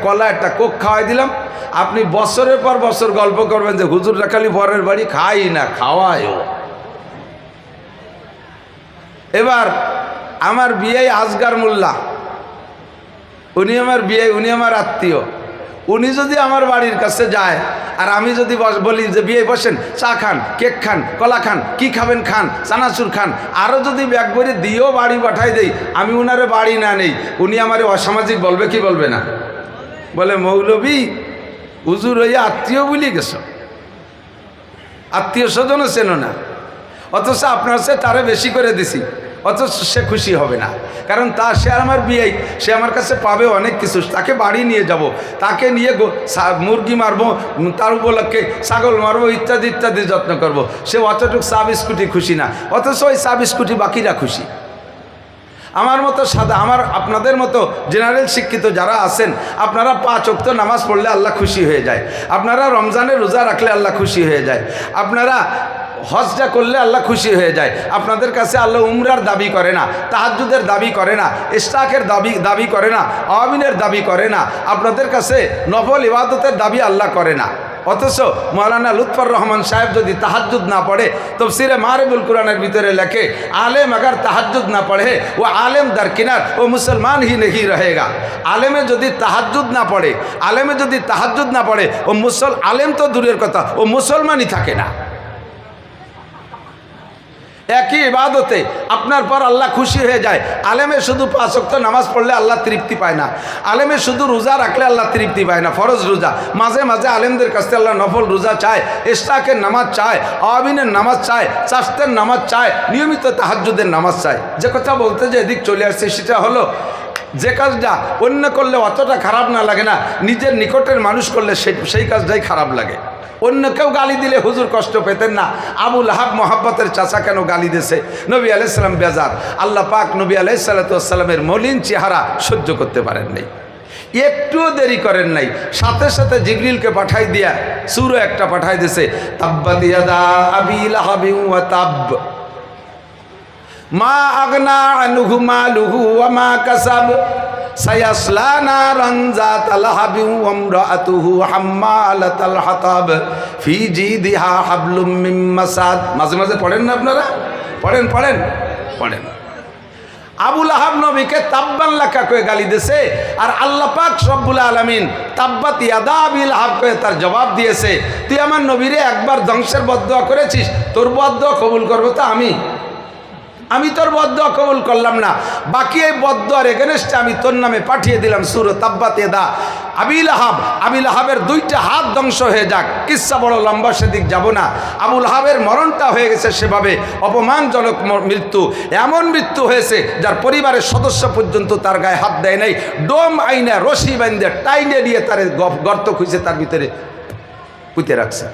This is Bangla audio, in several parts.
কলা একটা কোক খাওয়াই দিলাম, আপনি বছরের পর বছর গল্প করবেন যে হুজুররা খালি পরের বাড়ি খাই না, খাওয়ায়ও। এবার আমার বিয়ে আসগার মোল্লা, উনি আমার বিয়ে, উনি আমার আত্মীয়। উনি যদি আমার বাড়ির কাছে যায় আর আমি যদি বলি যে বিয়ে বসেন, চা খান, কেক খান, কলা খান, কি খাবেন খান, চানাচুর খান, আরও যদি ব্যাগ করে দিয়েও বাড়ি পাঠাই দেই, আমি উনারে বাড়ি না নেই, উনি আমার অসামাজিক বলবে কি বলবে না? বলে মৌলবী হুজুর হইয়া আত্মীয় বলি গেছ, আত্মীয় স্বজনও চেনো না, অথচ আপনার সে তারে বেশি করে দিছি, অথচ সে খুশি হবে না। কারণ সে আমার বিয়ে, সে আমার কাছে পাবে অনেক কিছু, তাকে বাড়ি নিয়ে যাব, তাকে নিয়ে মুরগি মারবো, তার উপলক্ষে ছাগল মারবো, ইত্যাদি ইত্যাদি যত্ন করব। সে অতটুকু চা বিস্কুটি খুশি না, অথচ ওই চা বিস্কুটি বাকিরা খুশি। আমার মতো সাদা, আপনাদের মতো জেনারেল শিক্ষিত যারা আছেন, আপনারা 5 ওয়াক্ত নামাজ পড়লে আল্লাহ খুশি হয়ে যায়, আপনারা রমজানের রোজা রাখলে আল্লাহ খুশি হয়ে যায়, আপনারা হজটা করলে আল্লাহ খুশি হয়ে যায়। আপনাদের কাছে আল্লাহ উমরার দাবি করে না, তাহাজ্জুদের দাবি করে না, ইশরাকের দাবি করে না, আমিনের দাবি করে না, আপনাদের কাছে নফল ইবাদতের দাবি আল্লাহ করে না। অথচ মৌলানা লুৎফর রহমান সাহেব যদি তাহাজ্জুদ না পড়ে, তফসিরে মারিবুল কুরআনের ভিতরে লেখে আলেম अगर তাহাজ্জুদ না পড়ে ও আলেম দরকিনার ও মুসলমান হি नहीं रहेगा। আলেমে যদি তাহাজ্জুদ না পড়ে, আলেমে যদি তাহাজ্জুদ না পড়ে, ও আলেম তো দূরের কথা, ও মুসলমানই থাকে না। একই ইবাদতে আপনার পর আল্লাহ খুশি হয়ে যায়। আলেমে শুধু 5 ওয়াক্ত নামাজ পড়লে আল্লাহ তৃপ্তি পায় না, আলেমে শুধু রোজা রাখলে আল্লাহ তৃপ্তি পায় না, ফরজ রোজা, মাঝে মাঝে আলেমদের কাছ থেকে আল্লাহ নফল রোজা চায়, ইশরাকের নামাজ চায়, আওয়াবিনের নামাজ চায়, চাষতের নামাজ চায়, নিয়মিত তাহাজ্জুদের নামাজ চায়। যে কথা বলতে যে এদিক চলে আসছে সেটা হলো, যে কাজটা অন্য করলে অতটা খারাপ না লাগে না, নিজের নিকটের মানুষ করলে সেই কাজটাই খারাপ লাগে। অন্য কেউ গালি দিলে হুজুর কষ্ট পেতেন না, আবু লাহাব মোহাব্বতের চাচা কেন গালি দিয়েছে? নবী আলাইহিস সালাম বেজার, আল্লাহ পাক নবী আলাইহিস সালামের মলিন চেহারা সহ্য করতে পারেন নাই, একটুও দেরি করেন নাই, সাথে সাথে জিবরিলকে পাঠাই দিয়া সূরা একটা পাঠাই দিয়েছে, তাব্বাত ইয়াদা আবি লাহাবি ওয়া তাব মা আগনা আনহু মালুহু ওয়া মা কাসাব সায়াসলা নারান যাতা লাহাবিন ওয়া ইমরাআতুহু হাম্মালাতাল হাতাব ফি জিদিহা হাবলুম মিন মাসাদ। মাঝে মাঝে পড়েন না আপনারা? পড়েন পড়েন পড়েন। আবু লাহাব নবীকে তাব্বান লাকা কয়ে গালি দিয়েছে, আর আল্লাহ পাক রব্বুল আলামিন তাব্বাত ইয়াদা আবি লাহাব কয়ে তার জবাব দিয়েছে, তুই আমার নবীরে একবার ধ্বংসের বদদুয়া করেছিস, তোর বদদুয়া কবুল করবো তো আমি তোর বদদুয়া কবুল করলাম না, বাকি এই বদদুয়ার এগেনস্টে আমি তোর নামে পাঠিয়ে দিলাম সূরা তাব্বাত ইয়াদা আবি লাহাব। আবি লাহাবের 2টা হাত ধ্বংস হয়ে যাক, কিচ্ছা বড় লম্বা, সেদিক যাব না। আবু লাহাবের মরণটা হয়ে গেছে সেভাবে অপমানজনক মৃত্যু, এমন মৃত্যু হয়েছে যার পরিবারের সদস্য পর্যন্ত তার গায়ে হাত দেয় নাই, ডোম আইনা রশি বাঁধে টাইনে দিয়ে তার গর্ত খুঁজে তার ভিতরে পুঁতে রাখছে।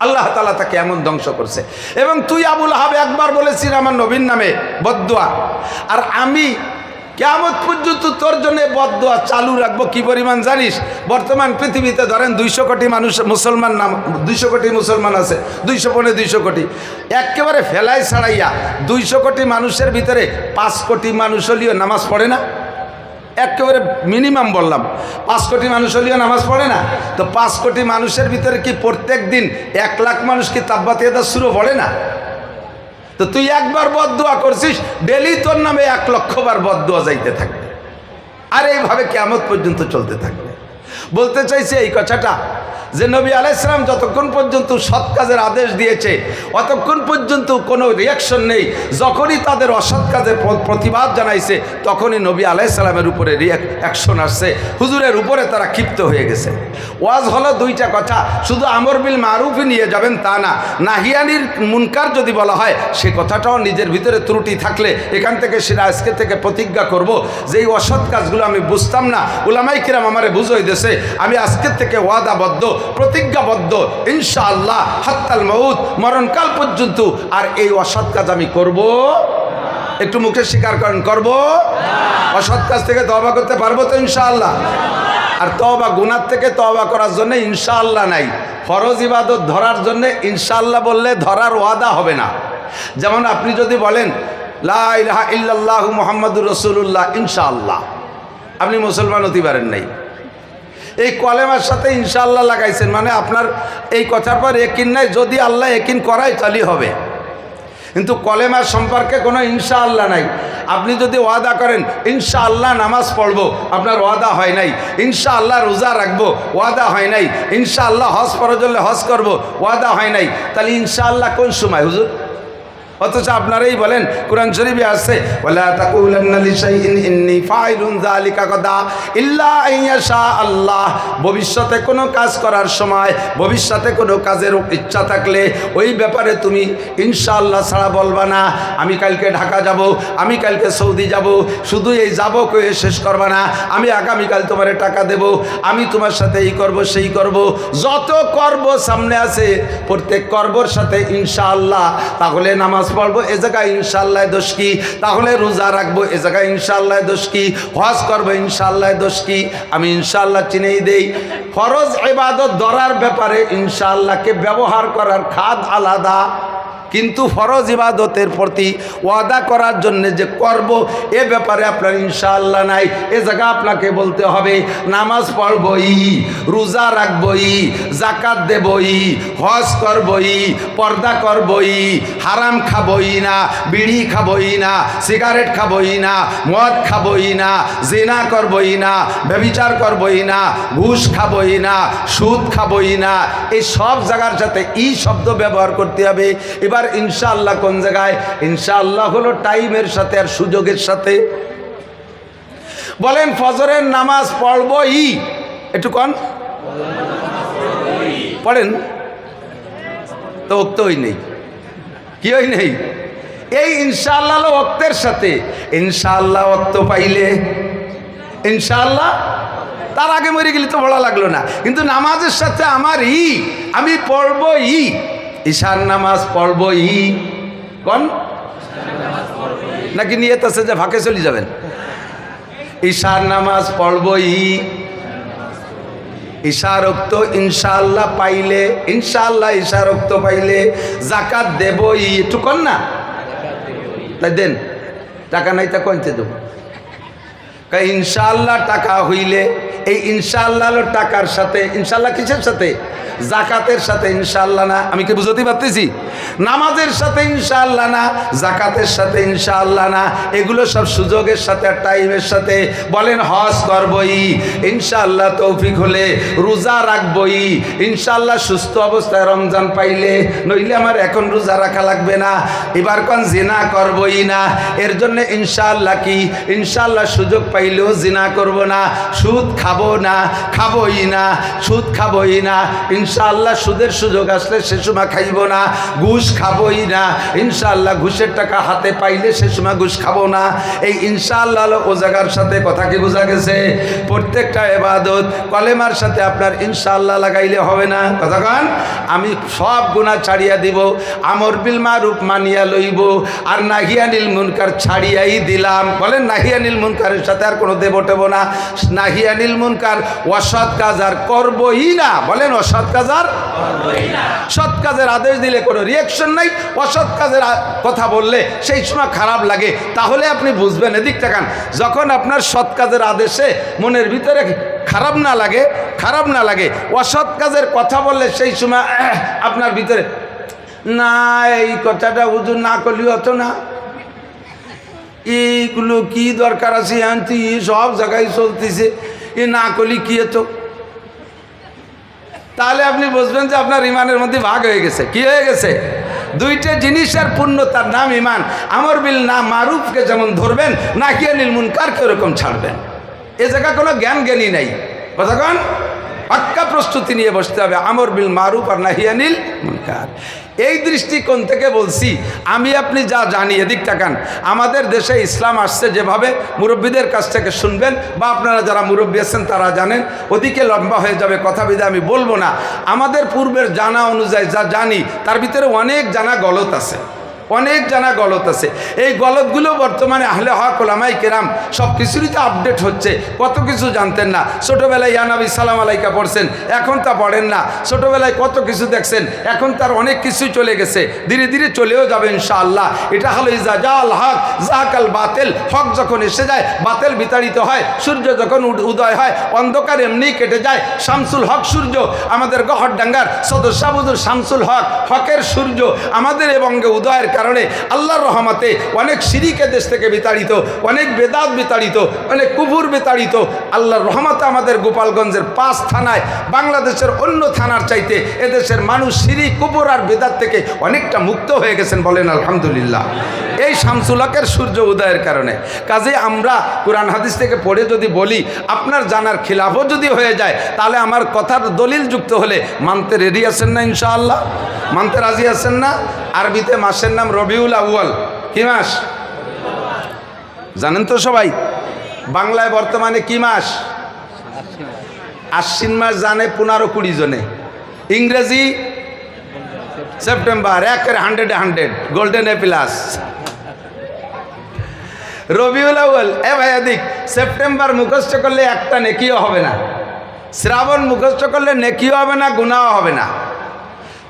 আল্লাহ তাআলা তাকে এমন ধ্বংস করছে। এবং তুই আবু লাহাব একবার বলেছিস আমার নবীর নামে বদদুয়া, আর আমি কিয়ামত পর্যন্ত তোর জন্য বদদুয়া চালু রাখবো। কি পরিমাণ জানিস? বর্তমান পৃথিবীতে ধরেন 200 কোটি মানুষ মুসলমান, 200 কোটি মুসলমান আছে, 200 কোটি, একেবারে ফেলাই ছাড়াইয়া 200 কোটি মানুষের ভিতরে 5 কোটি মানুষ হলেও নামাজ পড়ে না, একেবারে মিনিমাম বললাম, 5 কোটি মানুষ হলেও নামাজ পড়ে না। তো 5 কোটি মানুষের ভিতরে কি প্রত্যেক দিন 1 লাখ মানুষ কি তাব্বাত ইয়াদা সূরা পড়ে না? তো তুই একবার বদদুয়া করছিস, ডেলি তোর নামে 1 লক্ষ বার বদদুয়া যাইতে থাকবে, আর এইভাবে কিয়ামত পর্যন্ত চলতে থাকবে। বলতে চাইছে এই কথাটা যে নবী আলাইহিস সালাম যতক্ষণ পর্যন্ত সৎ কাজের আদেশ দিয়েছে অতক্ষণ পর্যন্ত কোনো রিয়াকশন নেই, যখনই তাদের অসৎ কাজের প্রতিবাদ জানাইছে তখনই নবী আলাইহিস সালামের উপরে অ্যাকশন আসছে, হুজুরের উপরে তারা ক্ষিপ্ত হয়ে গেছে। ওয়াজ হলো 2টা কথা, শুধু আমর বিল মারুফই নিয়ে যাবেন তা না, নাহিয়ানির মুনকার যদি বলা হয় সে কথাটাও নিজের ভিতরে ত্রুটি থাকলে এখান থেকে সেটা আজকে থেকে প্রতিজ্ঞা করব যে এই অসৎ কাজগুলো আমি বুঝতাম না, উলামায়ে কিরাম আমারে বুঝাই দিয়েছে, আমি আজকের থেকে ওয়াদাবদ্ধ প্রতিজ্ঞাবদ্ধ ইনশাআল্লাহ হাত্তাল মাউত, মরণকাল পর্যন্ত আর এই অসৎ কাজ আমি করব। একটু মুখে স্বীকার করেন, করব। অসৎ কাজ থেকে তওবা করতে পারবো তো ইনশাআল্লাহ? আর তওবা গুনাহ থেকে তওবা করার জন্য ইনশাআল্লাহ নাই, ফরজ ইবাদত ধরার জন্য ইনশাআল্লাহ বললে ধরার ওয়াদা হবে না। যেমন আপনি যদি বলেন লা ইলাহা ইল্লাল্লাহু মুহাম্মাদুর রাসূলুল্লাহ ইনশাআল্লাহ, আপনি মুসলমান হতে পারেন নাই। এই কলেমার সাথে ইনশাআল্লাহ লাগাইছেন, মানে আপনার এই কথার পর একিন নাই, যদি আল্লাহ একিন করাই তাহলেই হবে। কিন্তু কলেমার সম্পর্কে কোনো ইনশাআল্লাহ নাই। আপনি যদি ওয়াদা করেন ইনশাআল্লাহ নামাজ পড়বো, আপনার ওয়াদা হয় নাই। ইনশাআল্লাহ রোজা রাখবো, ওয়াদা হয় নাই। ইনশাআল্লাহ হজ ফরজ হলে হজ করবো, ওয়াদা হয় নাই। তাহলে ইনশাআল্লাহ কোন সময় হুজুর? অথচ আপনারাই বলেন, কোরআন শরীফে আছে ওয়ালা তাকুলান্না লিশাইইন ইন্নী ফাইলুন যালিকা গাদা ইল্লা আইয়াশা আল্লাহ। ভবিষ্যতে কোনো কাজ করার সময়, ভবিষ্যতে কোনো কাজের ইচ্ছা থাকলে ওই ব্যাপারে তুমি ইনশাআল্লাহ ছাড়া বলবা না। আমি কালকে ঢাকা যাব, আমি কালকে সৌদি যাব, শুধু এই যাব কয়ে শেষ করবা না। আমি আগামীকাল তোমারে টাকা দেব, আমি তোমার সাথে এই করব সেই করব। যত করব সামনে আছে প্রত্যেক কর্মর সাথে ইনশাআল্লাহ। তাহলে নামাজ পড়বো, এ জায়গায় ইনশাআল্লাহ দোষ কি? তাহলে রোজা রাখবো, এ জায়গায় ইনশাআল্লাহ দোষ কি? হজ করবো, ইনশাআল্লাহ দোষ কি? আমি ইনশাআল্লাহ চিনেই দেই। ফরজ ইবাদত ধরার ব্যাপারে ইনশাআল্লাহকে ব্যবহার করার খাদ আলাদা, কিন্তু ফরজ ইবাদতের প্রতি ওয়াদা করার জন্য যে করব এ ব্যাপারে আপনার ইনশাআল্লাহ নাই। এ জায়গা আপনাকে বলতে হবে নামাজ পড়বই, রোজা রাখবই, জাকাত দেবই, হজ করবই, পর্দা করবই, হারাম খাবই না, বিড়ি খাবই না, সিগারেট খাবই না, মদ খাবই না, জিনা করবই না, ব্যভিচার করবই না, ঘুষ খাবই না, সুদ খাবই না। এই সব জায়গার সাথে ই শব্দ ব্যবহার করতে হবে। এবার ইনশাআল্লাহ কোন জায়গায়? ইনশাআল্লাহ হলো টাইমের সাথে আর সুযোগের সাথে। বলেন ফজরের নামাজ পড়বই, একটু কন পড়েন তো, ওক্তই নেই, কি হই নেই। এই ইনশাআল্লাহ ওক্তের সাথে ইনশাআল্লাহ ওক্ত পাইলে ইনশাআল্লাহ, তার আগে মরে গেলে তো বলা লাগলো না। কিন্তু নামাজের সাথে আমার আমি পড়বই, ঈশার নামাজ পড়বই। কোন নাকি নিয়ত আছে যে ফাঁকে চলে যাবেন? ঈশার নামাজ পড়বই, ঈশার ওক্ত ইনশাআল্লাহ পাইলে, ইনশাআল্লাহ ঈশার ওক্ত পাইলে জাকাত দেবই। একটু কন না, তাই দেন। টাকা নাই তা কইতে দেব, ইনশাআল্লাহ টাকা হইলে এই ইনশাআল্লাহ টাকার সাথে ইনশাআল্লাহ কিসের সাথে? জাকাতের সাথে ইনশাআল্লাহ না। আমি কি বুঝতে পারতেছি? নামাজের সাথে ইনশাআল্লাহ না, জাকাতের সাথে ইনশাআল্লাহ না, এগুলো সব সুযোগের সাথে আর টাইমের সাথে। বলেন হজ করবই ইনশাআল্লাহ, তৌফিক হলে রোজা রাখবই ইনশাআল্লাহ, সুস্থ অবস্থায় রমজান পাইলে, নইলে আমার এখন রোজা রাখা লাগবে না। এবার কোন জিনা করবই না, এর জন্য ইনশাআল্লাহ কি? ইনশাআল্লাহ সুযোগ পাইলেও জিনা করব না, সুদ খাবো না, খাবই না, সুদ খাবই না ইনশাআল্লাহ, সুদের সুযোগ আসলে সে সময় খাইব না, ঘুষ খাবই না ইনশাআল্লাহ, ঘুষের টাকা হাতে পাইলে সে সময় ঘুষ খাবো না। এই ইনশাআল্লাহ ও জায়গার সাথে কথা কি বোঝা গেছে? প্রত্যেকটা ইবাদত কলেমার সাথে আপনার ইনশাআল্লাহ লাগাইলে হবে না। কথা কান, আমি সব গুনাহ ছাড়িয়া দিব, আমর বিল মারুফ মানিয়া লইব, আর নাহিয়ানিল মুনকার ছাড়িয়াই দিলাম। বলেন নাহিয়ানিল মুনকারের সাথে আর কোনো দেব টেব না। নাহিয়ানিল মুনকার অসৎ কাজ আর করবই না। বলেন অসৎ কাজ আর করবই না। সৎ কাজের আদেশ দিলে কোনো রিয়াকশন নাই, অসৎ কাজের কথা বললে সেই সময় খারাপ লাগে। তাহলে আপনি বুঝবেন, এদিক তাকান, যখন আপনার সৎ কাজের আদেশে মনের ভিতরে খারাপ না লাগে, খারাপ না লাগে, অসৎ কাজের কথা বললে সেই সময় আপনার ভিতরে না, এই কথাটা হুজুর না করলেও হতো না, এইগুলো কি দরকার আছে, আনতি সব জায়গায় চলতেছে, এ না করলে কি হতো? তাহলে আপনি বুঝবেন যে আপনার ইমানের মধ্যে ভাগ হয়ে গেছে। কি হয়ে গেছে? দুইটা জিনিসের পূর্ণতার নাম ইমান। আমর বিল না মারুফকে যেমন ধরবেন, নাহিয়ানিল মুনকারকে ওরকম ছাড়বেন। এ জায়গা কোনো জ্ঞান জ্ঞানী নাই। কথা কন, পাক্কা প্রস্তুতি নিয়ে বসতে হবে। আমর বিল মারুফ আর নাহিয়ানিল মুনকার, এই দৃষ্টিকোণ থেকে বলছি। আমি আপনি যা জানি, এদিক তাকান, আমাদের দেশে ইসলাম আসছে যেভাবে, মুরব্বীদের কাছ থেকে শুনবেন, বা আপনারা যারা মুরব্বী আছেন তারা জানেন। ওদিকে লম্বা হয়ে যাবে কথা, বিধে আমি বলবো না। আমাদের পূর্বের জানা অনুযায়ী যা জানি, তার ভিতরে অনেক জানা গলত আছে। অনেক জানা গলত আছে। এই গলতগুলো বর্তমানে আহলে হক ওলামায়ে কেরাম সব কিছুরই তো আপডেট হচ্ছে। কত কিছু জানতেন না, ছোটোবেলায় ইয়া নবী সালাম আলাইকা পড়ছেন, এখন তা পড়েন না। ছোটোবেলায় কত কিছু দেখছেন, এখন তার অনেক কিছুই চলে গেছে, ধীরে ধীরে চলেও যাবে ইনশাআল্লাহ। এটা হলো ইজা জাল হক জাহাকাল বাতিল, হক যখন এসে যায় বাতিল বিতাড়িত হয়, সূর্য যখন উদয় হয় অন্ধকার এমনিই কেটে যায়। শামসুল হক সূর্য আমাদের গহরডাঙ্গার সদস্যাবুদুর শামসুল হক, হকের সূর্য আমাদের এই বঙ্গে উদয়ের কারণে আল্লাহর রহমতে অনেক শিরিকে দেশ থেকে বিতাড়িত, অনেক বেদাত বিতাড়িত, অনেক কুফুর বিতাড়িত। আল্লাহর রহমতে আমাদের গোপালগঞ্জের 5 থানায় বাংলাদেশের অন্য থানার চাইতে এদেশের মানুষ শিরিক কুফুর আর বেদাত থেকে অনেকটা মুক্ত হয়ে গেছেন, বলেন আলহামদুলিল্লাহ। এই শামসুল হকের সূর্য উদয়ের কারণে। কাজে আমরা কোরআন হাদিস থেকে পড়ে যদি বলি, আপনার জানার খিলাফও যদি হয়ে যায়, তাহলে আমার কথার দলিল যুক্ত হলে মানতে রেডি আছেন না ইনশাআল্লাহ? মানতে রাজি আছেন না? আরবিতে মাসের নাম রবিউল আউয়াল। কি মাস জানেন তো সবাই? বাংলায় বর্তমানে কি মাস? আশ্বিন মাস জানে 15-20 জনে। ইংরেজি September, 100 golden A plus. Rabiul Awal, এ ভাই এদিক, সেপ্টেম্বর মুখস্থ করলে একটা নেকিও হবে না, শ্রাবণ মুখস্থ করলে নেকিও হবে না, গুনাহও হবে না।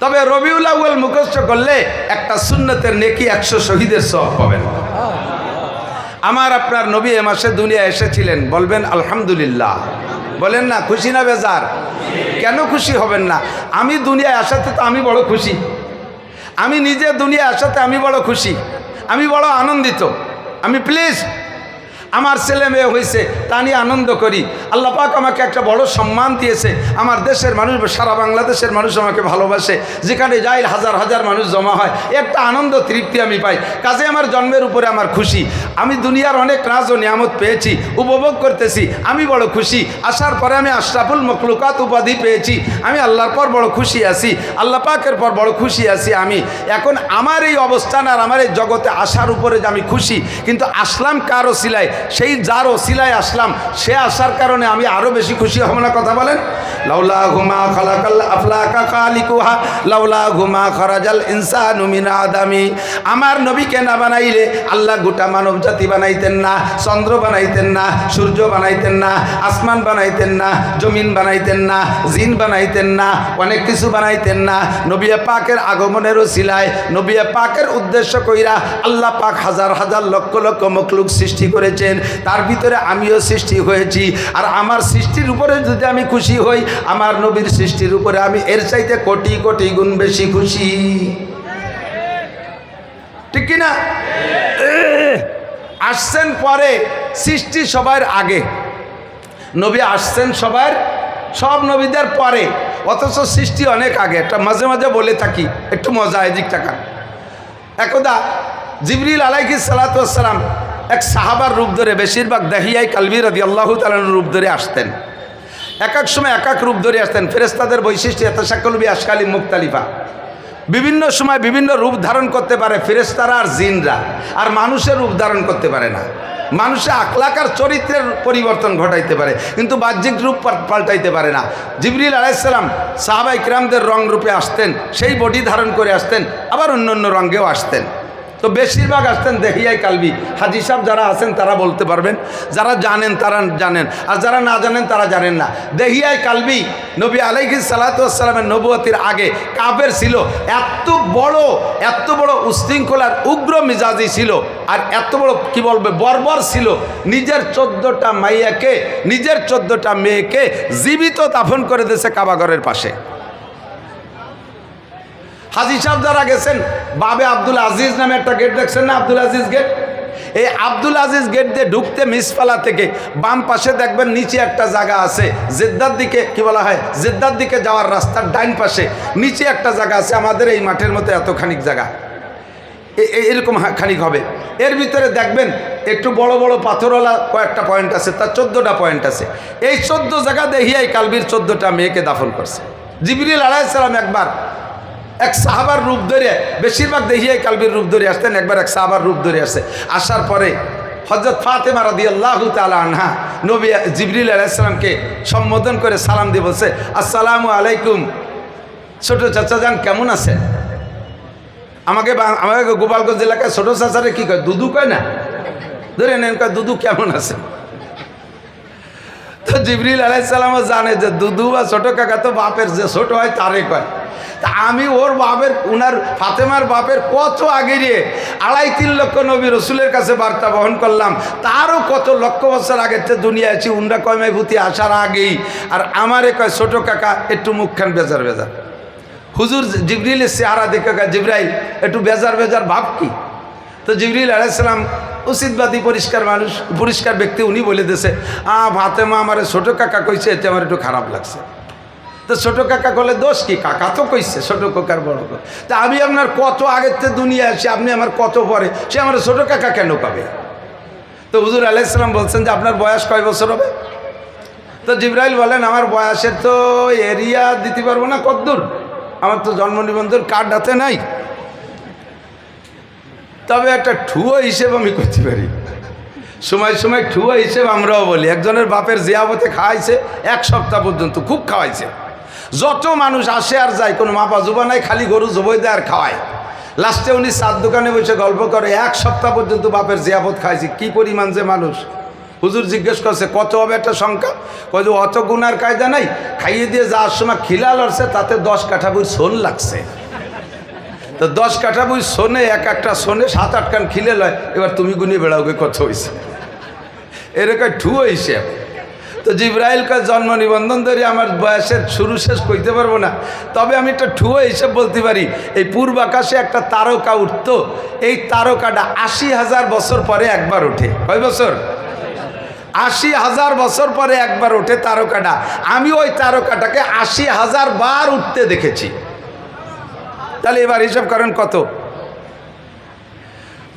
তবে রবিউল আউয়াল মুখস্থ করলে একটা সুন্নতের নেকি 100 শহীদের সওয়াব পাবেন। আমার আপনার নবী এ মাসে দুনিয়া এসেছিলেন, বলবেন আলহামদুলিল্লাহ, বলেন না খুশি না বেজার? কেন খুশি হবেন না? আমি দুনিয়ায় আসাতে তো আমি বড় খুশি, আমি নিজে দুনিয়ায় আসাতে আমি বড় খুশি, আমি বড় আনন্দিত। আমি প্লিজ আমার ছেলে মেয়ে হয়েছে তা নিয়ে আনন্দ করি। আল্লাহ পাক আমাকে একটা বড় সম্মান দিয়েছে, আমার দেশের মানুষ, সারা বাংলাদেশের মানুষ আমাকে ভালোবাসে, যেখানে যাই হাজার হাজার মানুষ জমা হয়, একটা আনন্দ তৃপ্তি আমি পাই। কাজে আমার জন্মের উপরে আমার খুশি। আমি দুনিয়ার অনেক রাজ ও নিয়ামত পেয়েছি, উপভোগ করতেছি, আমি বড় খুশি। আসার পরে আমি আশরাফুল মখলুকাত উপাধি পেয়েছি, আমি আল্লাহর পর বড় খুশি আছি, আল্লাহ পাকের পর বড় খুশি আছি আমি। এখন আমার এই অবস্থান আর আমার এই জগতে আসার উপরে যে আমি খুশি, কিন্তু আসলাম কার ওসিলায়? সেই যার ওসিলায় আসলাম, সে আসার কারণে আমি আরো বেশি খুশি হব না? কথা বলেন। লাউলা ঘুমা খালাকাল আফলাকা খালিকুহা লাউলা ঘুমা খরাজাল ইনসানু মিন আদামি। আমার নবীকে না বানাইলে আল্লাহ গোটা মানব জাতি বানাইতেন না, চন্দ্র বানাইতেন না, সূর্য বানাইতেন না, আসমান বানাইতেন না, জমিন বানাইতেন না, জিন বানাইতেন না, অনেক কিছু বানাইতেন না। নবী পাকের আগমনের ওসিলায়, নবী পাকের উদ্দেশ্য কইরা আল্লাহ পাক হাজার হাজার লক্ষ লক্ষ মখলুক সৃষ্টি করেছেন, তার ভিতরে আমিও সৃষ্টি হয়েছি। আর আমার সৃষ্টির উপরে যদি আমি খুশি হই, আমার নবীর সৃষ্টির উপরে আমি এর চাইতে কোটি কোটি গুণ বেশি খুশি। ঠিক কিনা? আসছেন পরে, সৃষ্টি সবার আগে, নবী আসছেন সব নবীদের পরে, অথচ সৃষ্টি অনেক আগে। একটা মাঝে মাঝে বলে থাকি, একটু মজা এদিক টাকা। একদা জিবরিল আলাইহিস সালাতু ওয়াস সালাম এক সাহাবার রূপ ধরে, বেশিরভাগ দাহিয়াই কালবি রাদিয়াল্লাহু তাআলার রূপ ধরে আসতেন। এক এক সময় এক এক রূপ ধরে আসতেন। ফেরেশতাদের বৈশিষ্ট্য ইয়াতাশাক্কালু বিআশকালি মুখতালিফা, বিভিন্ন সময় বিভিন্ন রূপ ধারণ করতে পারে ফেরেশতারা আর জিনরা, আর মানুষের রূপ ধারণ করতে পারে না। মানুষের আখলাক আর চরিত্রের পরিবর্তন ঘটাইতে পারে, কিন্তু বাহ্যিক রূপ পাল্টাইতে পারে না। জিবরিল আলাইহিস সালাম সাহাবায়ে কিরামদের রং রূপে আসতেন, সেই বডি ধারণ করে আসতেন, আবার অন্য অন্য রঙেও আসতেন। তো বেশিরভাগ আসতেন দেহিয়াই কালবি। হাজি সাহেব যারা আছেন তারা বলতে পারবেন, যারা জানেন তারা জানেন, আর যারা না জানেন তারা জানেন না। দেহিয়াই কালবি নবী আলাইহিস সালাতু ওয়াস সালামের নবুয়তির আগে কাফের ছিল, এত বড় উশৃঙ্খলার উগ্র মিজাজি ছিল, আর এত বড় কি বলবে বর্বর ছিল, নিজের 14টা মাইয়াকে, নিজের 14টা মেয়েকে জীবিত দাফন করে দিয়েছে কাবাঘরের পাশে। হাজি সাহেব যারা গেছেন, বাবে আব্দুল আজিজ নামে একটা গেট দেখছেন না, আব্দুল আজিজ গেট। এই আব্দুল আজিজ গেট দিয়ে ঢুকতে মিসফালা থেকে বাম পাশে দেখবেন নিচে একটা জায়গা আছে, জেদ্দার দিকে কি বলা হয়, জেদ্দার দিকে যাওয়ার রাস্তার ডাইন পাশে নিচে একটা জায়গা আছে, আমাদের এই মাঠের মতো এতখানিক জায়গা, এরকম খানিক হবে। এর ভিতরে দেখবেন একটু বড় বড় পাথরওয়ালা কয়েকটা পয়েন্ট আছে, তার 14টা পয়েন্ট আছে। এই 14 জায়গা দেখিয়াই কালবির 14টা মেয়েকে দাফন করছে। জিবরিল আলাইহিস সালাম একবার এক সাহাবার রূপ ধরে, বেশিরভাগ দেখিয়াই কালবির রূপ ধরে আসতেন, একবার এক সাহাবার রূপ ধরে আসে। আসার পরে হযরত ফাতেমা রাদিয়াল্লাহু তাআলা আনহা নবী জিবরিল আলাইহিস সালামকে সম্বোধন করে সালাম দিয়ে বলছে, আসসালামু আলাইকুম, ছোট চাচা যান কেমন আছেন? আমাকে গোপালগঞ্জ এলাকায় ছোট চাচারে কি কয়, দুদু কয় না, ধরে নেন কয় দুদু কেমন আছে। তো জিবরিল আলাইহিস সালামও জানে যে দুদু বা ছোট কাকা তো বাপের যে ছোট হয় তারে কয়। তা আমি ওর বাপের, উনার ফাতেমার বাপের কত আগে রে 2.5-3 লক্ষ নবী রসুলের কাছে বার্তা বহন করলাম, তারও কত লক্ষ বছর আগের থেকে দুনিয়া আছি, উনরা কয় মাইভূতি আসার আগেই। আর আমারে কয় ছোট কাকা, একটু মুখখান বেজার বেজার। হুজুর জিবরিলের চেহারা দেখে কয়, জিবরাইল একটু বেজার বেজার ভাব কি? তো জিবরিল আলাইহিস সালাম উচিতবাদী পরিষ্কার মানুষ, পরিষ্কার ব্যক্তি, উনি বলে দিয়েছে, ফাতেমা আমার ছোট কাকা কইছে, এতে আমার একটু খারাপ লাগছে। তো ছোট কাকা বলে, দোষ কি? কাকা তো কইছে, ছোট কাকার বড়। তা আমি আপনার কত আগের থেকে দুনিয়া আসি, আপনি আমার কত পরে, সে আমার ছোট কাকা কেন পাবে? তো হুজুর আলাইহিস সালাম বলছেন যে আপনার বয়স কয় বছর হবে? তো জিবরাইল বলেন, আমার বয়সের তো এরিয়া দিতে পারবো না, কদ্দূর, আমার তো জন্ম নিবন্ধন কার্ড হাতে নাই, তবে একটা ঠুয়ো হিসেব আমি করতে পারি। সময় সময় ঠুয়ো হিসেব আমরাও বলি। একজনের বাপের জিয়াবতে খাওয়াইছে 1 সপ্তাহ পর্যন্ত, খুব খাওয়াইছে। যত মানুষ আসে আর যায়, কোনো মাপা জুবা নাই, খালি গরু জবই দেয় আর খাওয়ায়। লাস্টে উনি চার দোকানে বসে গল্প করে 1 সপ্তাহ পর্যন্ত বাপের জিয়াবত খাইছে। কি পরিমাণ যে মানুষ! হুজুর জিজ্ঞেস করছে, কত হবে একটা সংখ্যা? কয় যে অত গুনার কায়দা নাই, খাইয়ে দিয়ে যাওয়ার সময় খিলা লড়ছে, তাতে 10 কাঠা বই সোন লাগছে। তো 10 কাঠা বই সোনে, এক একটা সোনে 7-8 কান খিলে লয়। এবার তুমি গুনি বেড়াও কত হয়েছে, এরকম ঠুয়ো হিসেব। তো জিবরাইল কয়, জন্ম নিবন্ধন ধরে আমার বয়সের শুরু শেষ করতে পারবো না, তবে আমি একটা ঠুয়ো হিসেব বলতে পারি। এই পূর্ব আকাশে একটা তারকা উঠতো, এই তারকাটা 80,000 বছর পরে একবার ওঠে। কয় বছর? 80,000 বছর পরে একবার ওঠে তারকাটা। আমি ওই তারকাটাকে 80,000 বার উঠতে দেখেছি। তাহলে এবার হিসাব করেন কত?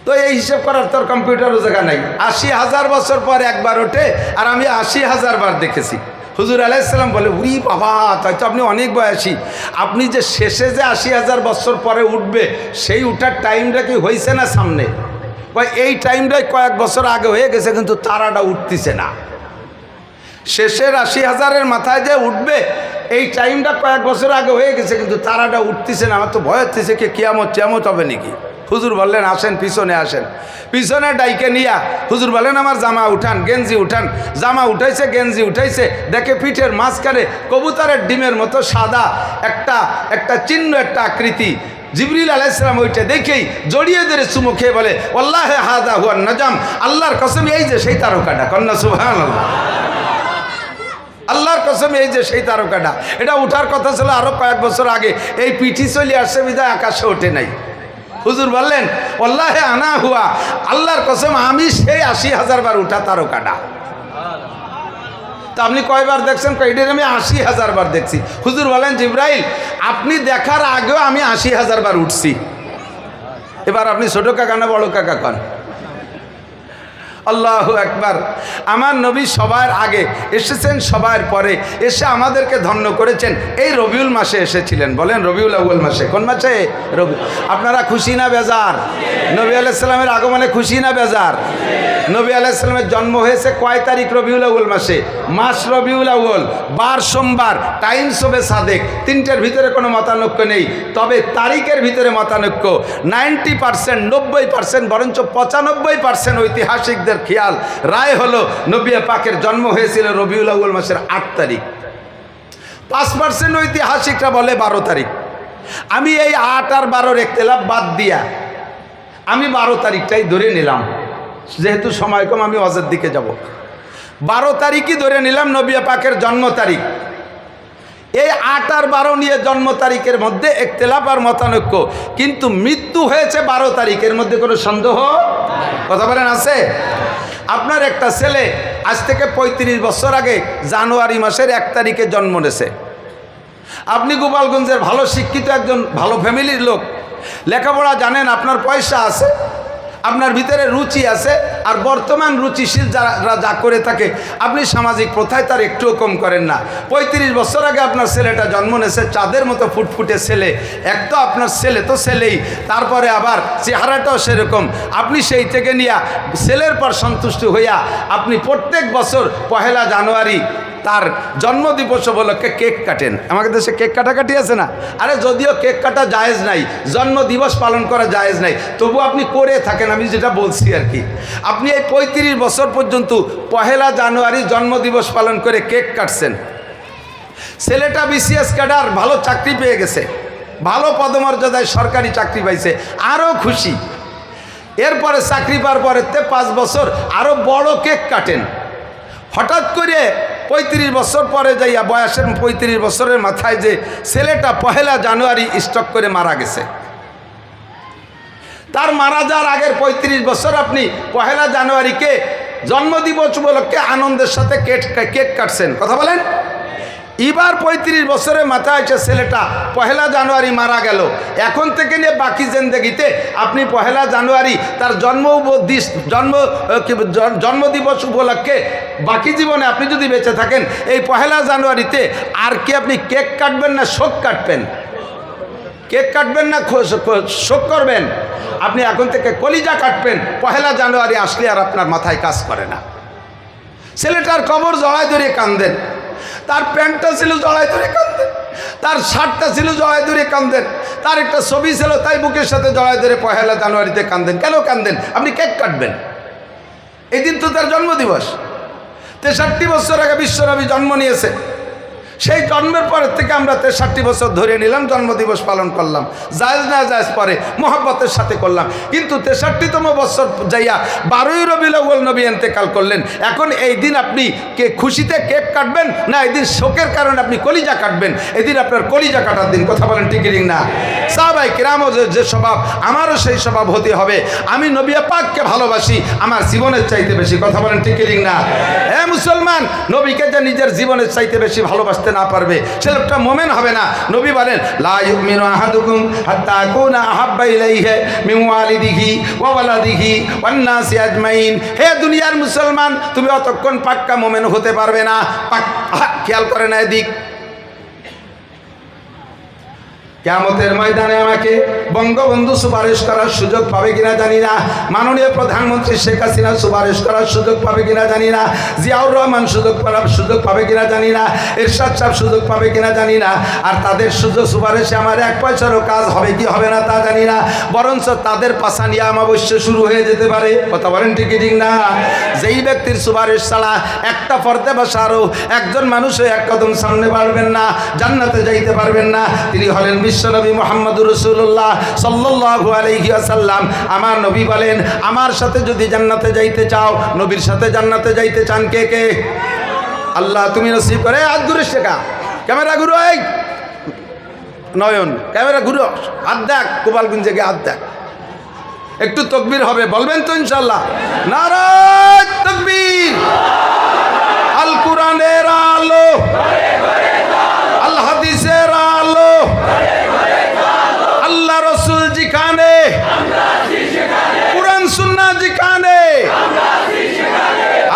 তো এই হিসাব করার তোর কম্পিউটারও জায়গা নাই। 80,000 বছর পর একবার ওঠে, আর আমি 80,000 বার দেখেছি। হুজুর আলাইহিস সালাম বলে, উরি বাবা, তাই তো আপনি অনেক বয়সী। আপনি যে শেষে যে 80,000 বছর পরে উঠবে, সেই উঠার টাইমটা কি হয়েছে না সামনে? এই টাইমটাই কয়েক বছর আগে হয়ে গেছে, কিন্তু তারাটা উঠতেছে না। শেষের 80,000-এর মাথায় যে উঠবে, এই টাইমটা কয়েক বছর আগে হয়ে গেছে, কিন্তু তারাটা উঠতেছে না। আমার তো ভয় হচ্ছে কি কিয়ামত হবে নাকি। হুজুর বললেন, আসেন পিছনে আসেন। পিছনে ডাইকে নিয়া হুজুর বলেন, আমার জামা উঠান, গেঞ্জি উঠান। জামা উঠাইছে, গেঞ্জি উঠাইছে, দেখে পিঠের মাঝখানে কবুতরের ডিমের মতো সাদা একটা চিহ্ন, একটা আকৃতি। জিবরিল আলাইহিস সালাম ওইটা দেখেই জড়িয়ে ধরে চুমু খেয়ে বলে, ওয়াল্লাহি হাযা হুয়ান নাজাম, আল্লাহর কসম এই যে সেই তারকাটা। কন্যা সুবহানাল্লাহ। আল্লাহর কসম এই যে সেই তারকাটা। এটা উঠার কথা ছিল আরো কয়েক বছর আগে, এই পিঠি চলে আসছে বিধায় আকাশে ওঠে নাই। হুজুর বললেন, ওয়াল্লাহি আনা হুয়া, আল্লাহর কসম আমি সেই 80,000 বার উঠা তারকাটা। তা আপনি কয়বার দেখছেন? এটার আমি 80,000 বার দেখছি। হুজুর বলেন, জিবরাইল আপনি দেখার আগেও আমি 80,000 বার উঠছি। এবার আপনি ছোট কাকা না বড় কাকা কন? আল্লাহু আকবার। আমার নবী সবার আগে এসেছেন, সবার পরে এসে আমাদেরকে ধন্য করেছেন। এই রবিউল মাসে এসেছিলেন। বলেন রবিউল আউয়াল মাসে। কোন মাসে? রবি। আপনারা খুশি না বেজার? নবী আলাইহিস সালামের আগমনে খুশি না বেজার? নবী আলাইহিস সালামের জন্ম হয়েছে কয় তারিখ? রবিউল আউয়াল মাসে। মাস রবিউল আউয়াল, বার সোমবার, টাইম শোবে সাদেক। তিনটের ভিতরে কোনো মতানৈক্য নেই, তবে তারিখের ভিতরে মতানৈক্য। 90%, 90%, বরঞ্চ 95% ঐতিহাসিকদের খেয়াল রায় হলো নবী পাকের জন্ম হয়েছিল রবিউল আউয়াল মাসের 8 তারিখ। 5% ঐতিহাসিকরা বলে 12 তারিখ। আমি এই 8 আর 12-র ইখতিলাফ বাদ দিয়া আমি 12 তারিখটাই ধরে নিলাম, যেহেতু সময় কম আমি হজের দিকে যাব। 12 তারিখই ধরে নিলাম নবী পাকের জন্ম তারিখ। এই 8 আর 12 নিয়ে জন্ম তারিখের মধ্যে ইখতিলাফ আর মতানৈক্য, কিন্তু মৃত্যু হয়েছে 12 তারিখের মধ্যে কোনো সন্দেহ কথা বলেন আছে? আপনার একটা ছেলে আজ থেকে 35 বছর আগে জানুয়ারি মাসের 1 তারিখে জন্ম নিয়েছে। আপনি গোপালগঞ্জের ভালো শিক্ষিত একজন ভালো ফ্যামিলির লোক, লেখাপড়া জানেন, আপনার পয়সা আছে, আপনার ভিতরে রুচি আছে, আর বর্তমান রুচিশীল যারা যা করে থাকে আপনি সামাজিক প্রথায় তার একটুও কম করেন না। 35 বছর আগে আপনার ছেলেটা জন্ম নিয়েছে, চাঁদের মতো ফুটফুটে ছেলে। এক তো আপনার ছেলে তো ছেলেই, তারপরে আবার চেহারাটাও সেরকম। আপনি সেই থেকে নিয়ে ছেলের পর সন্তুষ্ট হইয়া আপনি প্রত্যেক বছর 1 জানুয়ারি তার জন্মদিবস উপলক্ষে কেক কাটেন। আমাদের দেশে কেক কাটাকাটি আছে না? আরে যদিও কেক কাটা জায়েজ নাই, জন্মদিবস পালন করা জায়েজ নাই, তবু আপনি করে থাকেন। আমি যেটা বলছি আর কি, আপনি এই 35 বছর পর্যন্ত 1 জানুয়ারি জন্মদিবস পালন করে কেক কাটছেন। ছেলেটা BCS ক্যাডার, ভালো চাকরি পেয়ে গেছে, ভালো পদমর্যাদায় সরকারি চাকরি পাইছে, আরও খুশি। এরপরে চাকরি পাওয়ার পরে 5 বছর আরও বড় কেক কাটেন। হঠাৎ করে 35 বছর পরে যাইয়া, বয়সের 35 বছরের মাথায় যে ছেলেটা 1 জানুয়ারি স্ট্রোক করে মারা গেছে, তার মারা যাওয়ার আগের 35 বছর আপনি 1 জানুয়ারিকে জন্মদিবস উপলক্ষে আনন্দের সাথে কেক কাটছেন। কথা বলেন। এবার 35 বছরের মাথায় এসে ছেলেটা 1 জানুয়ারি মারা গেল। এখন থেকে নিয়ে বাকি জিন্দেগিতে আপনি 1 জানুয়ারি তার জন্মদিবস উপলক্ষে বাকি জীবনে আপনি যদি বেঁচে থাকেন, এই 1 জানুয়ারিতে আর কি আপনি কেক কাটবেন না শোক কাটবেন? কেক কাটবেন না শোক করবেন? আপনি এখন থেকে কলিজা কাটবেন। 1 জানুয়ারি আসলে আর আপনার মাথায় কাজ করে না। ছেলেটার কবর জড়ায় ধরে কান্দেন, তার প্যান্টটা ছিল জড়ায় ধরে কান্দেন, তার শার্টটা ছিল জড়ায় ধরে কান্দেন, তার একটা ছবি ছিল তাই বুকের সাথে জড়ায় ধরে 1 জানুয়ারিতে কান্দেন। কেন কান্দেন? আপনি কেক কাটবেন। এই দিন তো তার জন্মদিবস। 63 বছর আগে বিশ্বনবী জন্ম নিয়েছে। সেই জন্মের পরের থেকে আমরা 63 বছর ধরে নিলাম, জন্মদিবস পালন করলাম। জায়েজ না জায়েজ পরে মহব্বতের সাথে করলাম। কিন্তু 63তম বছর যাইয়া 12ই রবিউল আউয়াল নবী ইন্তেকাল করলেন। এখন এই দিন আপনি খুশিতে কেক কাটবেন না এই দিন শোকের কারণে আপনি কলিজা কাটবেন? এই দিন আপনার কলিজা কাটার দিন। কথা বলেন ঠিক না? সাহাবায়ে কিরাম যে স্বভাব, আমারও সেই স্বভাব হতে হবে। আমি নবী পাককে ভালোবাসি আমার জীবনের চাইতে বেশি। কথা বলেন ঠিক না? হ্যাঁ মুসলমান, নবীকে যে নিজের জীবনের চাইতে বেশি ভালোবাসতে না পারবে সে লোকটা মুমিন হবে না। নবী বলেন, লা ইউমিনু আহাদুকুম হাত্তা আকুনা আহাব্বা ইলাইহি মিন ওয়ালিদিহি ওয়া ওয়ালাদিহি ওয়ান নাসি আজমাইন। হে দুনিয়ার মুসলমান, তুমি অতক্ষণ পাক্কা মুমিন হতে পারবে না। খেয়াল করে না এদিক। কিয়ামতের ময়দানে আমাকে বঙ্গবন্ধু সুপারিশ করার সুযোগ পাবে কিনা জানি না, মাননীয় প্রধানমন্ত্রী শেখ হাসিনা সুপারিশ করার সুযোগ পাবে কিনা জানি না, জিয়াউর রহমান সুযোগ পাবে কিনা জানি না, এরশাদ সাহেব সুযোগ পাবে কিনা জানি না। আর তাদের সুপারিশে আমার 1 পয়সারও কাজ হবে কি হবে না তা জানি না, বরঞ্চ তাদের পাশা নিয়ে অমাবস্যা শুরু হয়ে যেতে পারে। কথা বলেন ঠিক না? যেই ব্যক্তির সুপারিশ ছাড়া একটা ফরতে বসারও একজন মানুষও 1 কদম সামনে বাড়বেন না, জান্নাতে যাইতে পারবেন না, তিনি হলেন বিশ্বনবী মুহাম্মদুর রাসূলুল্লাহ সাল্লাল্লাহু আলাইহি ওয়াসাল্লাম। আমার নবী বলেন, আমার সাথে যদি জান্নাতে যাইতে চাও, নবীর সাথে জান্নাতে যাইতে চান কে কে? আল্লাহ তুমি নসিব করে। হাত ঘুরে শেখা, ক্যামেরা ঘুরো, এই নয়ন ক্যামেরা ঘুরো, হাত দেখ, গোপালগঞ্জে গিয়ে হাত দেখ। একটু তাকবীর হবে, বলবেন তো ইনশাআল্লাহ? নারায়ে তাকবীর। আল কোরআনের আলো, আল হাদিসের আলো, আল্লাহ রসুল যেখানে, কুরআন সুন্নাহ যেখানে,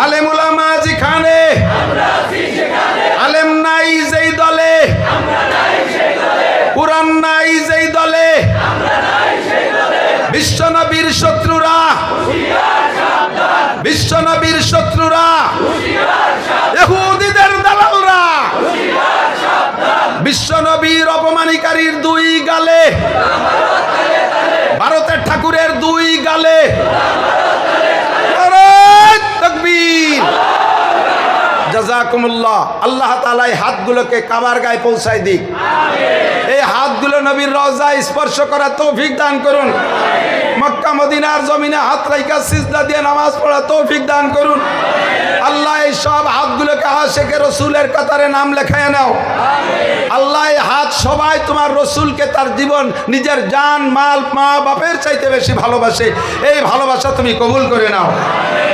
আলেম উলামা যেখানে, আলেম নাই যেই দলে, কুরআন নাই যেই দলে, বিশ্বনবীর শত্রুরা, বিশ্বনবীর শত্রুরা, ইহুদিদের দালালরা, বিশ্বনবীর অপমানকারীর 2 গালে, ভারতের ঠাকুরের 2 গালে। নারায়ে তাকবীর। জাযাকুমুল্লাহ। আল্লাহ তাআলা এই হাতগুলোকে কাবার গায়ে পৌঁছায় দিক। এই হাতগুলো নবীর রওজা স্পর্শ করার তৌফিক দান করুন। মক্কা মদিনার জমিনে হাত রাইখা সিজদা দিয়ে নামাজ পড়া তৌফিক দান করুন। আল্লাহ এই সব হাতগুলোকে আশিকে রসুলের কাতারে নাম লেখায় নাও। আল্লাহ এই হাত সবাই তোমার রসুলকে তার জীবন, নিজের জান মাল, মা বাপের চাইতে বেশি ভালোবাসে। এই ভালোবাসা তুমি কবুল করে নাও।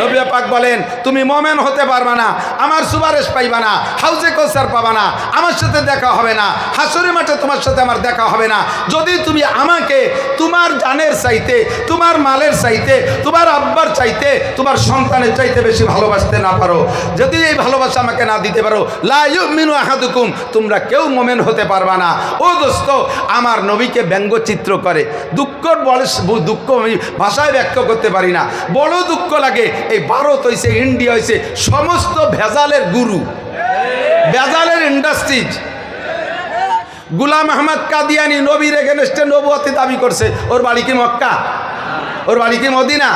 নবী পাক বলেন, তুমি মুমিন হতে পারবা না, আমার সুপারিশ পাইবা না, হাউজে কাউসার পাবা না, আমার সাথে দেখা হবে না, হাসরের মাঠে তোমার সাথে আমার দেখা হবে না, যদি তুমি আমাকে তোমার জানের চাইতে, তোমার মালের চাইতে, তোমার আব্বার চাইতে, তোমার সন্তানের চাইতে বেশি ভালোবাসতে না পারো। যদি এই ভালোবাসা আমাকে না দিতে পারো, লা ইউমিনু আহাদুকুম, তোমরা কেউ মুমিন হতে পারবা না। ও দোস্ত, আমার নবীকে ব্যঙ্গচিত্র করে দুঃখর বলে, দুঃখ আমি ভাষায় ব্যাখ্যা করতে পারি না, বড় দুঃখ লাগে। এই ভারত হয়েছে, ইন্ডিয়া হয়েছে, সমস্ত ভেজালের গুরু। বেজালের ইন্ডাস্ট্রিজ। গুলাম আহমদ কাদিয়ানি নবীর এগেনস্টে নবুয়তি দাবি করছে। ওর বাড়ি কি মক্কা? ওর বাড়ি কি মদিনা?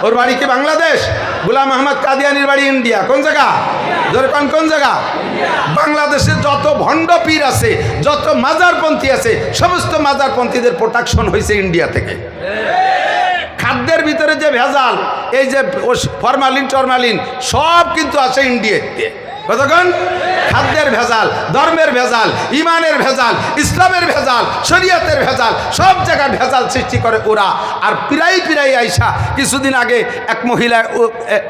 ওর বাড়ি কি বাংলাদেশ? গুলাম আহমদ কাদিয়ানির বাড়ি ইন্ডিয়া। কোন জায়গা? ধরে কোন জায়গা? বাংলাদেশে যত ভণ্ড পীর আছে, যত মাজারপন্থী আছে, সমস্ত মাজারপন্থীদের প্রোটেকশন হয়েছে ইন্ডিয়া থেকে। খাদ্যের ভিতরে যে ভেজাল, এই যে ফরমালিন টরমালিন সব কিন্তু আছে ইন্ডিয়াতে। কতক্ষণ? খাদ্যের ভেজাল, ধর্মের ভেজাল, ইমানের ভেজাল, ইসলামের ভেজাল, শরিয়তের ভেজাল, সব জায়গায় ভেজাল সৃষ্টি করে ওরা। আর পিরাই আইসা কিছুদিন আগে এক মহিলা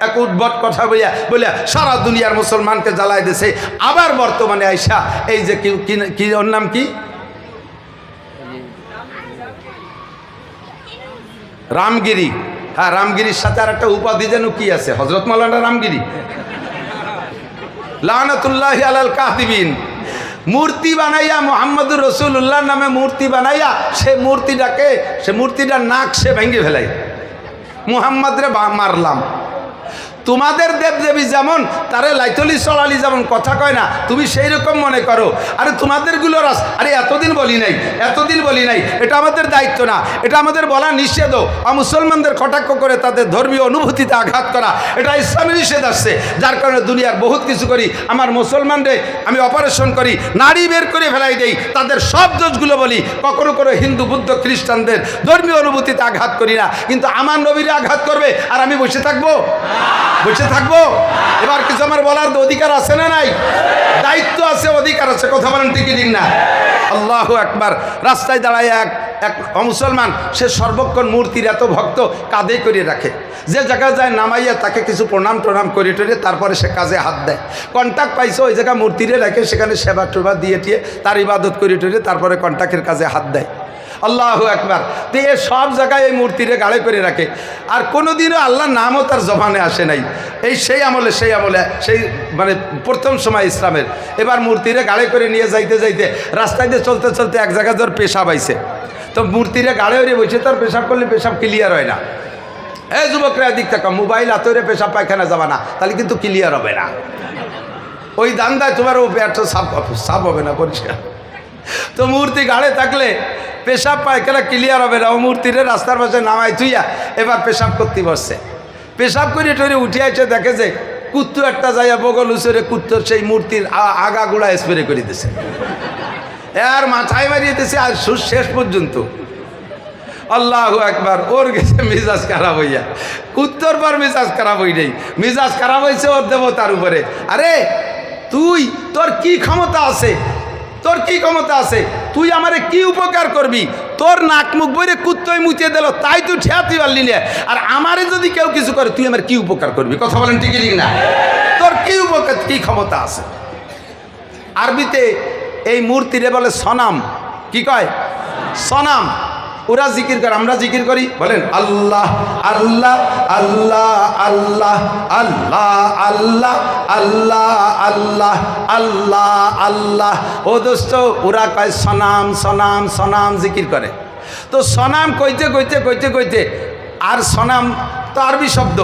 এক উদ্ভট কথা বলে সারা দুনিয়ার মুসলমানকে জ্বালাই দিয়েছে। আবার বর্তমানে আইসা এই যে কি ওর নাম কি, রামগিরি। হ্যাঁ, রামগিরির সাথে আর একটা উপাধি যেন কি আছে, হযরত মাওলানা রামগিরি লানাতুল্লাহি আলাল কাযিবিন। মূর্তি বানাইয়া মুহাম্মদুর রাসূলুল্লাহ নামে মূর্তি বানাইয়া সে মূর্তিটার নাক সে ভেঙে ফেলাই। মুহাম্মদ রে মারলাম। তোমাদের দেবদেবী যেমন তারে লাইতলি চলালি যেমন কথা কয় না, তুমি সেই রকম মনে করো। আরে তোমাদেরগুলো আরে এতদিন বলি নাই, এটা আমাদের দায়িত্ব না, এটা আমাদের বলা নিষেধ। মুসলমানদের কটাক্ষ করে তাদের ধর্মীয় অনুভূতিতে আঘাত করা, এটা ইসলামী নিষেধ আসছে। যার কারণে দুনিয়ার বহুত কিছু করি। আমার মুসলমানদের আমি অপারেশন করি, নারী বের করে ফেলাই দেই, তাদের সব দোষগুলো বলি। কখনো হিন্দু বুদ্ধ খ্রিস্টানদের ধর্মীয় অনুভূতিতে আঘাত করি না। কিন্তু আমার নবীরে আঘাত করবে আর আমি বসে থাকবো? এবার কিছু আমার বলার অধিকার আছে না নাই? দায়িত্ব আছে, অধিকার আছে। কথা বলেন ঠিক না? আল্লাহু আকবার। রাস্তায় দাঁড়ায় এক মুসলমান, সে সর্বক্ষণ মূর্তির এত ভক্ত, কাঁধে করে রাখে। যে জায়গায় যায় নামাইয়া তাকে কিছু প্রণাম করে তারপরে সে কাজে হাত দেয়। কন্ট্যাক্ট পাইছে ওই জায়গায় মূর্তিরে রাখে, সেখানে সেবা টেবা দিয়ে তার ইবাদত করে তারপরে কন্ট্যাক্টের কাজে হাত দেয়। আল্লাহু আকবার। তো এ সব জায়গায় এই মূর্তিরে গাড়ে করে রাখে। আর কোনোদিনও আল্লাহর নামও তার জবানে আসে নাই। সেই আমলে সেই মানে প্রথম সময় ইসলামের। এবার মূর্তিরে গাড়ে করে নিয়ে যাইতে রাস্তায় দিয়ে চলতে এক জায়গায় তোর পেশাব আইছে। তো মূর্তিরে গাড়ে হয়ে বসে তোর পেশাব করলে পেশাব ক্লিয়ার হয় না। এই যুবকরা দিক থেকে মোবাইল হাতে পেশাব পায়খানা যাবা না, তাহলে কিন্তু ক্লিয়ার হবে না। ওই দান্দায় তোমার ও পেট সাফ হবে না, পরিষ্কার। তো মূর্তি গাড়ে থাকলে পেশাব পায়খানা ক্লিয়ার হবে না। ও মূর্তিরে রাস্তার পাশে নামাই থুইয়া এবার পেশাব করতে বসছে। পেশাব করে উঠে আসে, দেখে যে কুত্তু একটা যাইয়া বগল উচরে কুত্তর সেই মূর্তির আগাগুড়া স্প্রে করে দিছে, আর মাথায় মারিয়ে দিছে আর শেষ পর্যন্ত। আল্লাহু আকবার। ওর গেছে মিজাজ খারাপ হইয়া, কুত্তর পর মিজাজ খারাপ হই নেই, মিজাজ খারাপ হয়েছে ওর দেবতার উপরে। আরে তোর কি ক্ষমতা আছে? তুই আমারে কি উপকার করবি? তোর নাক মুখ বইরে কুত্তই মুচিয়ে দিল, তাই তুই ঠেয়াতে পারলি না। আর আমারে যদি কেউ কিছু করে, তুই আমার কি উপকার করবি? কথা বলেন ঠিক না? তোর কি উপকার, কি ক্ষমতা আছে? আরবিতে এই মূর্তিরে বলে সনাম। কি কয়? সনাম। ওরা জিকির করে, আমরা জিকির করি। বলেন আল্লাহ আল্লাহ আল্লাহ আল্লাহ আল্লাহ আল্লাহ আল্লাহ আল্লাহ আল্লাহ আল্লাহ। ও দোস্ত, ওরা কয় সনাম সনাম সনাম জিকির করে। তো সনাম কইতে আর সনাম তো আরবি শব্দ,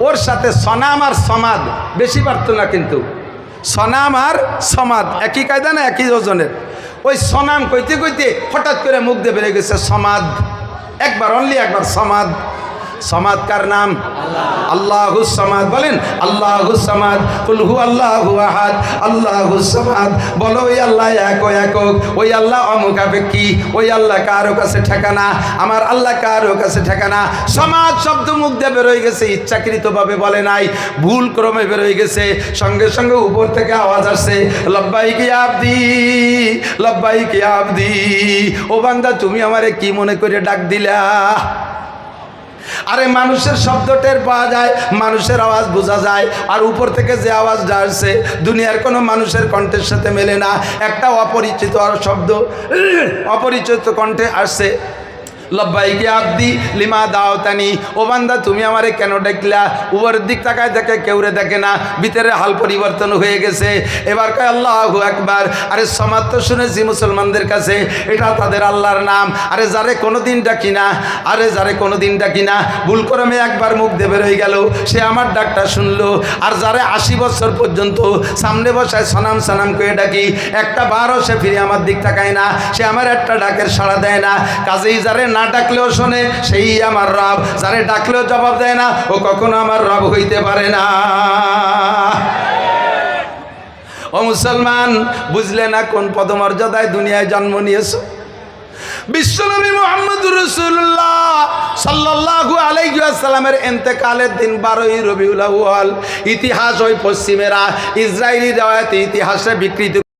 ওর সাথে সনাম আর সমাদ বেশি পারত না। কিন্তু সনাম আর সমাদ একই কায়দা না, একই ওজনের। ওই সনাম কইতে হঠাৎ করে মুখ দিয়ে বেড়ে গেছে সমাদ। একবার একবার সমাদ। সমাদ কার নাম? আল্লাহুস সামাদ। বলেন আল্লাহুস সামাদ। কুল হু আল্লাহু আহাদ আল্লাহুস সামাদ। বলো ওই আল্লাহ একক। ওই আল্লাহ অমুখাপেক্ষী। ওই আল্লাহ কারো কাছে ঠেকানা। আমার আল্লাহ কারো কাছে ঠেকানা। সমাদ শব্দ মুখ দিয়ে বেরোয় গেছে, ইচ্ছাকৃতভাবে বলে নাই, ভুল ক্রমে বেরোয় গেছে। সঙ্গে সঙ্গে উপর থেকে আওয়াজ আসছে, লব্বাইক ইয়া আবদি, লব্বাইক ইয়া আবদি। ও বান্দা, তুমি আমারে কি মনে করে ডাক দিলা? আরে মানুষের শব্দ টের পাওয়া যায়, মানুষের আওয়াজ বোঝা যায়। আর উপর থেকে যে আওয়াজটা আসছে দুনিয়ার কোনো মানুষের কণ্ঠের সাথে মেলে না। একটা অপরিচিত শব্দ, অপরিচিত কণ্ঠে আসছে। লব্বাইকি আব্দি লিমা দাওতানি, ও বান্দা তুমি আমারে কেন ডাকলা? উপরের দিক তাকায় দেখে কেউরে দেখে না, ভিতরে হাল পরিবর্তন হয়ে গেছে। এবার কয় আল্লাহু আকবার। আরে সমাজ তো শুনেছি মুসলমানদের কাছে এটা তাদের আল্লাহর নাম। আরে যারে কোনোদিন ডাকি না, আরে যারে কোনোদিন ডাকি না, ভুল ক্রমে একবার মুখ দিয়ে বের হয়ে গেল, সে আমার ডাকটা শুনলো। আর যারে 80 বছর পর্যন্ত সামনে বসায় সনাম সানাম করে ডাকি, একটা বারও সে ফিরে আমার দিক তাকায় না, সে আমার একটা ডাকের সাড়া দেয় না। কাজেই যারে না ডাকলেও শোনে সেই আমার রব, যারে ডাকলেও জবাব দেয় না ও কখনো আমার রব হইতে পারে না। ও মুসলমান, বুঝলে না কোন পদমর্যাদায় দুনিয়ায় জন্ম নিয়েছো? বিশ্বনবী মুহাম্মদুর রাসূলুল্লাহ সাল্লাল্লাহু আলাইহি ওয়াসাল্লামের ইন্তেকালের দিন 12ই রবিউল আউয়াল। ইতিহাস ওই পশ্চিমেরা ইসরায়েলি রিওয়ায়াতে ইতিহাসে বিকৃত